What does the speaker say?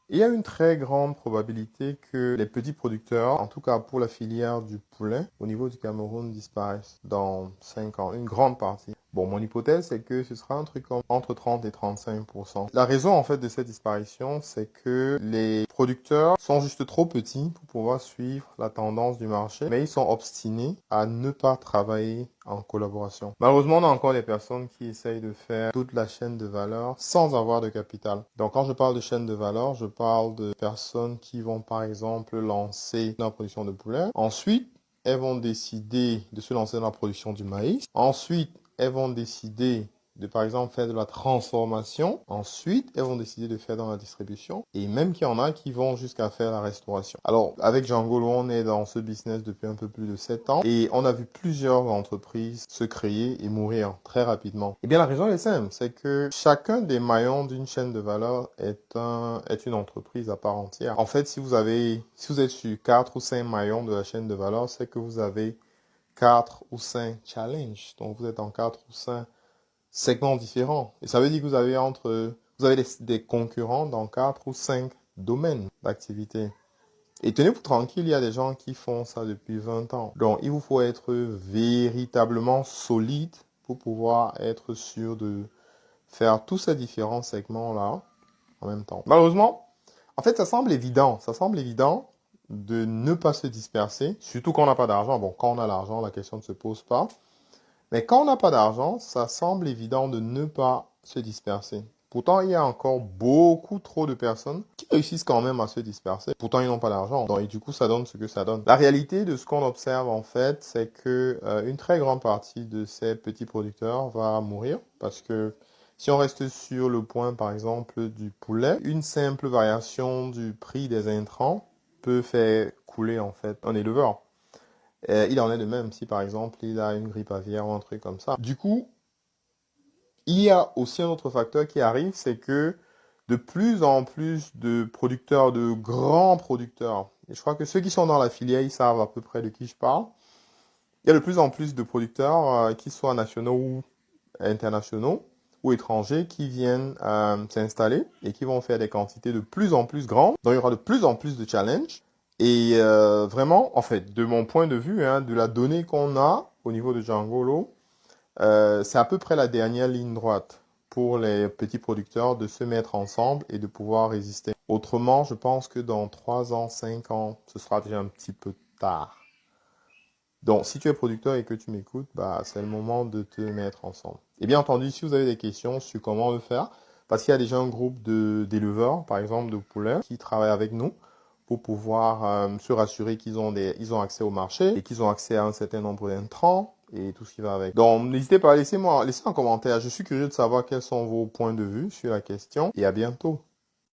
Il y a une très grande probabilité que les petits producteurs, en tout cas pour la filière du poulet, au niveau du Cameroun, disparaissent dans 5 ans, une grande partie. Bon, mon hypothèse, c'est que ce sera un truc entre 30 et 35%. La raison, en fait, de cette disparition, c'est que les producteurs sont juste trop petits pour pouvoir suivre la tendance du marché, mais ils sont obstinés à ne pas travailler en collaboration. Malheureusement, on a encore des personnes qui essayent de faire toute la chaîne de valeur sans avoir de capital. Donc, quand je parle de chaîne de valeur, je parle de personnes qui vont, par exemple, lancer la production de poulet. Ensuite, elles vont décider de se lancer dans la production du maïs. Ensuite, elles vont décider de, par exemple, faire de la transformation. Ensuite, elles vont décider de faire dans la distribution. Et même qu'il y en a qui vont jusqu'à faire la restauration. Alors, avec Djangolo, on est dans ce business depuis un peu plus de 7 ans. Et on a vu plusieurs entreprises se créer et mourir très rapidement. Eh bien, la raison est simple. C'est que chacun des maillons d'une chaîne de valeur est une entreprise à part entière. En fait, si vous êtes sur 4 ou 5 maillons de la chaîne de valeur, c'est que vous avez 4 ou 5 challenges. Donc, vous êtes en 4 ou 5 segments différents. Et ça veut dire que vous avez des concurrents dans 4 ou 5 domaines d'activité. Et tenez-vous tranquille, il y a des gens qui font ça depuis 20 ans. Donc, il vous faut être véritablement solide pour pouvoir être sûr de faire tous ces différents segments-là en même temps. Malheureusement, en fait, ça semble évident de ne pas se disperser, surtout quand on n'a pas d'argent. Bon, quand on a l'argent, la question ne se pose pas. Mais quand on n'a pas d'argent, ça semble évident de ne pas se disperser. Pourtant, il y a encore beaucoup trop de personnes qui réussissent quand même à se disperser. Pourtant, ils n'ont pas d'argent. Donc, et du coup, ça donne ce que ça donne. La réalité de ce qu'on observe, en fait, c'est que une très grande partie de ces petits producteurs va mourir parce que si on reste sur le point, par exemple, du poulet, une simple variation du prix des intrants peut faire couler, en fait, un éleveur. Il en est de même si, par exemple, il a une grippe aviaire ou un truc comme ça. Du coup, il y a aussi un autre facteur qui arrive, c'est que de plus en plus de producteurs, de grands producteurs, et je crois que ceux qui sont dans la filière, ils savent à peu près de qui je parle, il y a de plus en plus de producteurs, qui soient nationaux ou internationaux ou étrangers, qui viennent s'installer et qui vont faire des quantités de plus en plus grandes. Donc, il y aura de plus en plus de challenges. Et vraiment, en fait, de mon point de vue, hein, de la donnée qu'on a au niveau de Djangolo, c'est à peu près la dernière ligne droite pour les petits producteurs de se mettre ensemble et de pouvoir résister. Autrement, je pense que dans 3 ans, 5 ans, ce sera déjà un petit peu tard. Donc, si tu es producteur et que tu m'écoutes, bah, c'est le moment de te mettre ensemble. Et bien entendu, si vous avez des questions sur comment le faire, parce qu'il y a déjà un groupe d'éleveurs, par exemple de poulets, qui travaillent avec nous pour pouvoir se rassurer ils ont accès au marché et qu'ils ont accès à un certain nombre d'intrants et tout ce qui va avec. Donc, n'hésitez pas, laissez un commentaire. Je suis curieux de savoir quels sont vos points de vue sur la question et à bientôt.